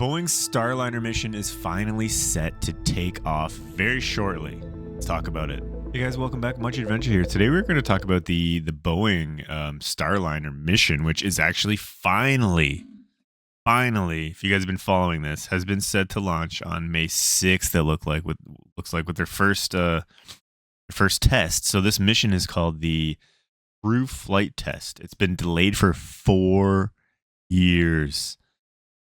Boeing's Starliner mission is finally set to take off very shortly. Let's talk about it. Hey guys, welcome back. Much Adventure here. Today we're going to talk about the Boeing Starliner mission, which is actually finally, if you guys have been following this, has been set to launch on May 6th. It looks like with their first test. So this mission is called the Crew Flight Test. It's been delayed for 4 years.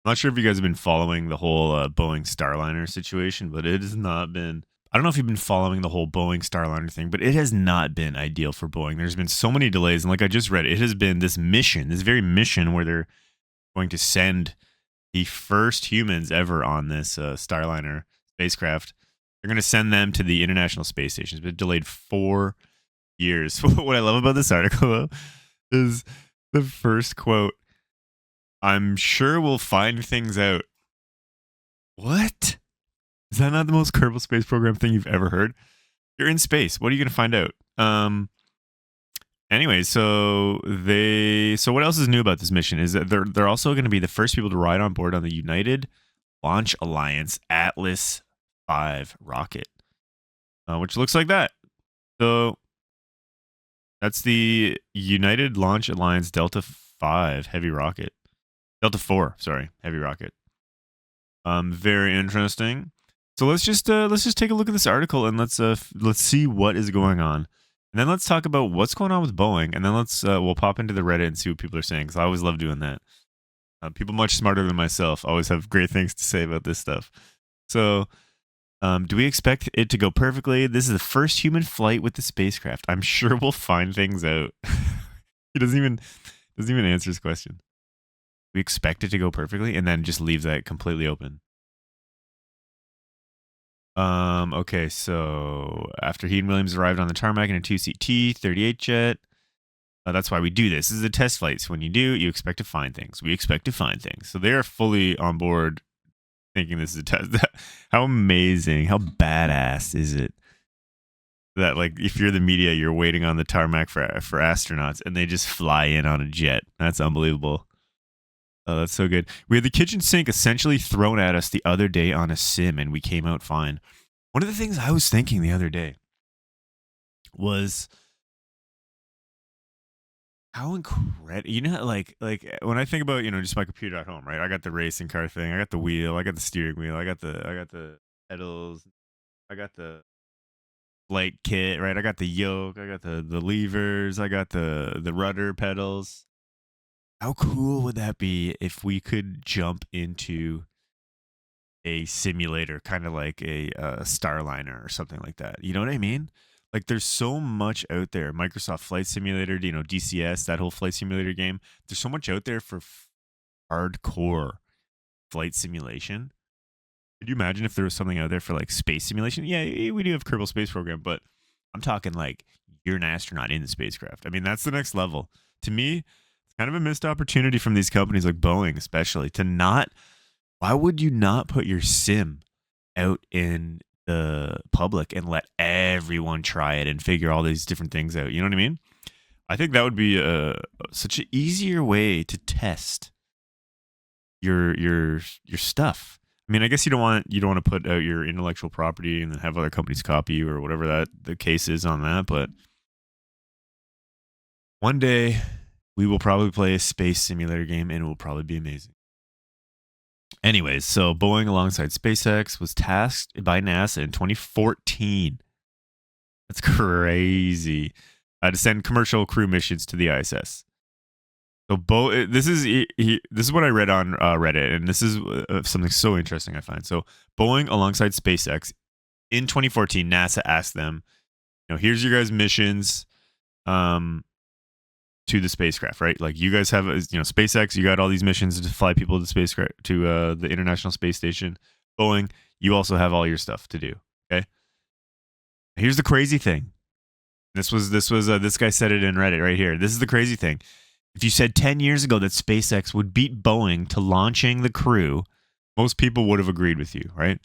I'm not sure if you guys have been following the whole Boeing Starliner situation, but it has not been. I don't know if you've been following the whole Boeing Starliner thing, but it has not been ideal for Boeing. There's been so many delays, and like I just read, it has been this very mission where they're going to send the first humans ever on this Starliner spacecraft. They're going to send them to the International Space Station. It's been delayed 4 years. What I love about this article, though, is the first quote. I'm sure we'll find things out. What? Is that not the most Kerbal Space Program thing you've ever heard? You're in space. What are you going to find out? Anyway, so what else is new about this mission is that they're also going to be the first people to ride on board on the United Launch Alliance Atlas V rocket, which looks like that. So that's the United Launch Alliance Delta 5 heavy rocket. Delta 4, sorry, heavy rocket. Very interesting. So let's just take a look at this article and let's see what is going on, and then let's talk about what's going on with Boeing, and then we'll pop into the Reddit and see what people are saying, because I always love doing that. People much smarter than myself always have great things to say about this stuff. So, do we expect it to go perfectly? This is the first human flight with the spacecraft. I'm sure we'll find things out. He doesn't even answer his question. We expect it to go perfectly, and then just leave that completely open. Okay, so after he and Williams arrived on the tarmac in a 2-seat T-38 jet, that's why we do this. This is a test flight. So when you do, you expect to find things. We expect to find things. So they are fully on board thinking this is a test. How amazing, how badass is it that, like, if you're the media, you're waiting on the tarmac for astronauts, and they just fly in on a jet. That's unbelievable. Oh, that's so good. We had the kitchen sink essentially thrown at us the other day on a sim, and we came out fine. One of the things I was thinking the other day was how incredible, like when I think about, just my computer at home, right? I got the racing car thing, I got the wheel, I got the steering wheel, I got the pedals, I got the flight kit, right? I got the yoke, I got the levers, I got the rudder pedals. How cool would that be if we could jump into a simulator, kind of like a Starliner or something like that? You know what I mean? Like, there's so much out there. Microsoft Flight Simulator, DCS, that whole flight simulator game. There's so much out there for hardcore flight simulation. Could you imagine if there was something out there for, like, space simulation? Yeah, we do have Kerbal Space Program, but I'm talking like you're an astronaut in the spacecraft. I mean, that's the next level. To me, kind of a missed opportunity from these companies like Boeing, especially, why would you not put your sim out in the public and let everyone try it and figure all these different things out? You know what I mean? I think that would be such an easier way to test your stuff. I mean, I guess you don't want to put out your intellectual property and then have other companies copy you or whatever the case is on that, but one day we will probably play a space simulator game, and it will probably be amazing. Anyways, so Boeing, alongside SpaceX, was tasked by NASA in 2014. That's crazy. To send commercial crew missions to the ISS. So this is what I read on Reddit, and this is something so interesting I find. So Boeing, alongside SpaceX, in 2014, NASA asked them, here's your guys' missions. To the spacecraft, right? Like, you guys have, SpaceX, you got all these missions to fly people to the spacecraft, to the International Space Station. Boeing, you also have all your stuff to do. Okay. Here's the crazy thing. This guy said it in Reddit right here. This is the crazy thing. If you said 10 years ago that SpaceX would beat Boeing to launching the crew, most people would have agreed with you, right?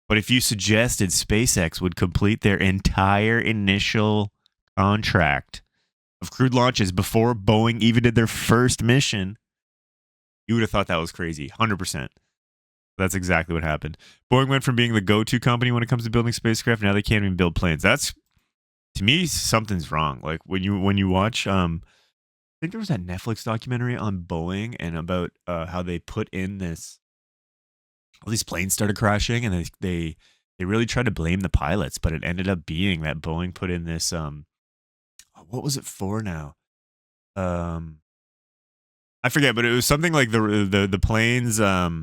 But if you suggested SpaceX would complete their entire initial contract of crewed launches before Boeing even did their first mission, you would have thought that was crazy. 100%. That's exactly what happened. Boeing went from being the go-to company when it comes to building spacecraft. Now they can't even build planes. That's, to me, something's wrong. Like when you watch, I think there was that Netflix documentary on Boeing and about how they put in this, all these planes started crashing, and they really tried to blame the pilots, but it ended up being that Boeing put in this what was it for now? Um, I forget, but it was something like the planes like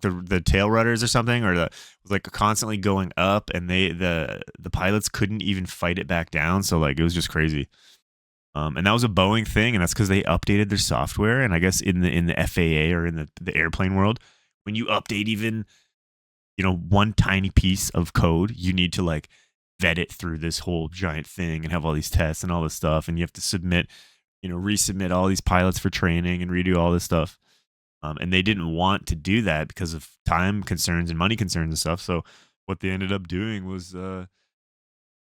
the tail rudders or something, or the was like constantly going up, and the pilots couldn't even fight it back down. So like it was just crazy. And that was a Boeing thing, and that's because they updated their software. And I guess in the FAA or in the airplane world, when you update even one tiny piece of code, you need to like vet it through this whole giant thing and have all these tests and all this stuff, and you have to submit, resubmit all these pilots for training and redo all this stuff. And they didn't want to do that because of time concerns and money concerns and stuff. So what they ended up doing was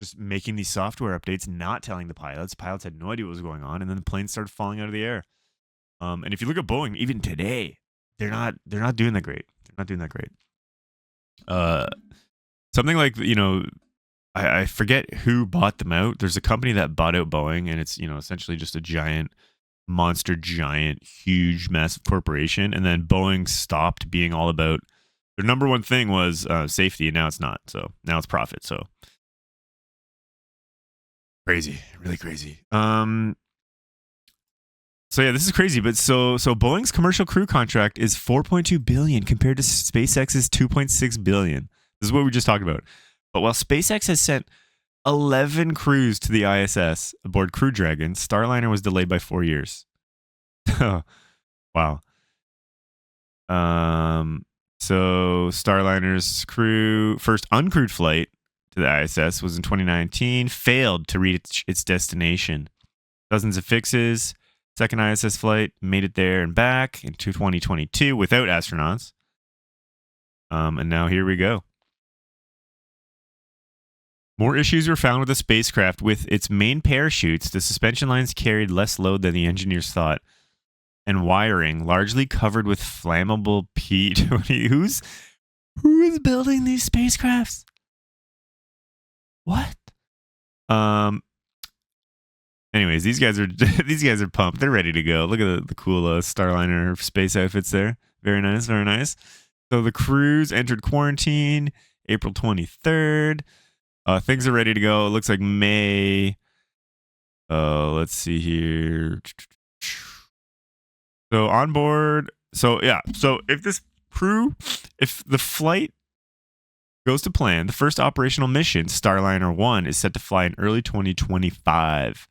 just making these software updates, not telling the pilots. Pilots had no idea what was going on, and then the planes started falling out of the air. And if you look at Boeing, even today, they're not doing that great. They're not doing that great. Uh, Something like I forget who bought them out. There's a company that bought out Boeing, and it's essentially just a giant huge massive corporation. And then Boeing stopped being all about, their number one thing was safety, and now it's not. So now it's profit. So crazy, really crazy. So yeah, this is crazy. But so Boeing's commercial crew contract is 4.2 billion compared to SpaceX's 2.6 billion. This is what we just talked about. But while SpaceX has sent 11 crews to the ISS aboard Crew Dragon, Starliner was delayed by 4 years. Wow. So Starliner's first uncrewed flight to the ISS was in 2019, failed to reach its destination. Dozens of fixes. Second ISS flight made it there and back into 2022 without astronauts. And now here we go. More issues were found with the spacecraft. With its main parachutes, the suspension lines carried less load than the engineers thought, and wiring largely covered with flammable P-20. Who is building these spacecrafts? What? Anyways, these guys are pumped. They're ready to go. Look at the cool Starliner space outfits there. Very nice, very nice. So the crews entered quarantine April 23rd. Things are ready to go. It looks like May. Let's see here. So on board. So yeah. So if the flight goes to plan, the first operational mission, Starliner 1, is set to fly in early 2025.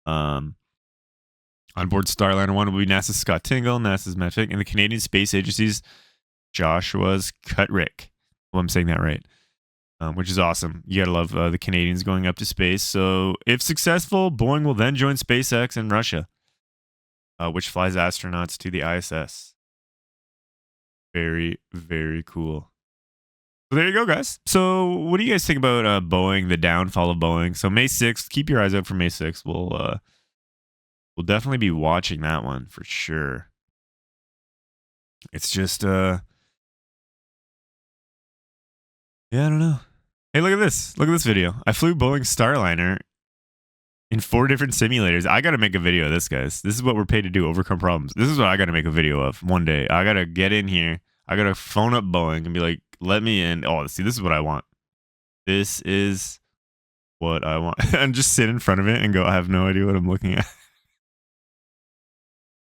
On board Starliner 1 will be NASA's Scott Tingle, NASA's Matt Fick, and the Canadian Space Agency's Joshua's Kutrick. Well, I'm saying that right. Which is awesome. You gotta love the Canadians going up to space. So if successful, Boeing will then join SpaceX and Russia, which flies astronauts to the ISS. Very, very cool. So there you go, guys. So what do you guys think about Boeing, the downfall of Boeing? So May 6th, keep your eyes out for May 6th. We'll definitely be watching that one for sure. It's just yeah, I don't know. Hey, look at this. Look at this video. I flew Boeing Starliner in 4 different simulators. I got to make a video of this, guys. This is what we're paid to do, overcome problems. This is what I got to make a video of one day. I got to get in here. I got to phone up Boeing and be like, let me in. Oh, see, this is what I want. This is what I want. And just sit in front of it and go, I have no idea what I'm looking at.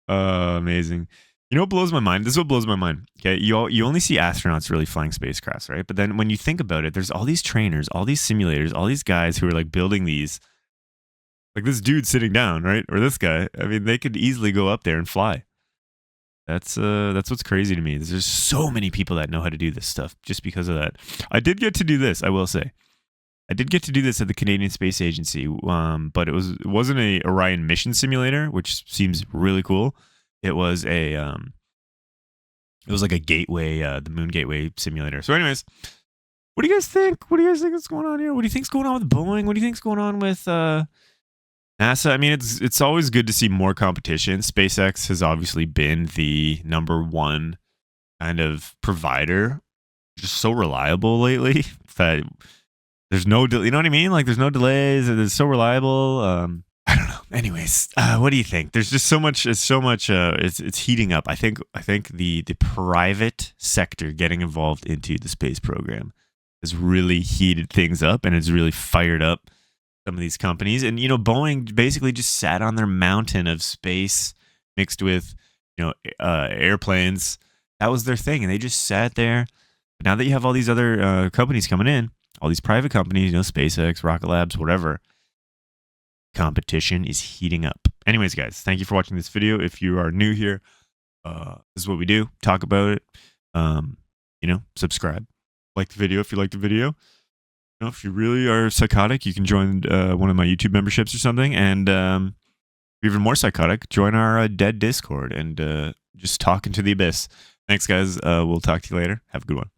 Amazing. You know what blows my mind? This is what blows my mind. Okay, you only see astronauts really flying spacecrafts, right? But then when you think about it, there's all these trainers, all these simulators, all these guys who are like building these. Like this dude sitting down, right? Or this guy. I mean, they could easily go up there and fly. That's what's crazy to me. There's so many people that know how to do this stuff just because of that. I did get to do this, I will say. I did get to do this at the Canadian Space Agency, but it wasn't a Orion mission simulator, which seems really cool. It was like a gateway, the Moon Gateway simulator. So, anyways, what do you guys think? What do you guys think is going on here? What do you think's going on with Boeing? What do you think's going on with NASA? I mean, it's always good to see more competition. SpaceX has obviously been the number one kind of provider, just so reliable lately that there's no, you know what I mean? Like there's no delays. It's so reliable. I don't know. Anyways, what do you think? There's just so much. It's so much. It's heating up. I think the private sector getting involved into the space program has really heated things up, and it's really fired up some of these companies. And Boeing basically just sat on their mountain of space mixed with airplanes. That was their thing, and they just sat there. But now that you have all these other companies coming in, all these private companies, SpaceX, Rocket Labs, whatever, competition is heating up. Anyways, guys, thank you for watching this video. If you are new here, this is what we do. Talk about it. Subscribe. Like the video if you like the video. If you really are psychotic, you can join one of my YouTube memberships or something. And even more psychotic, join our dead Discord and just talk into the abyss. Thanks, guys. We'll talk to you later. Have a good one.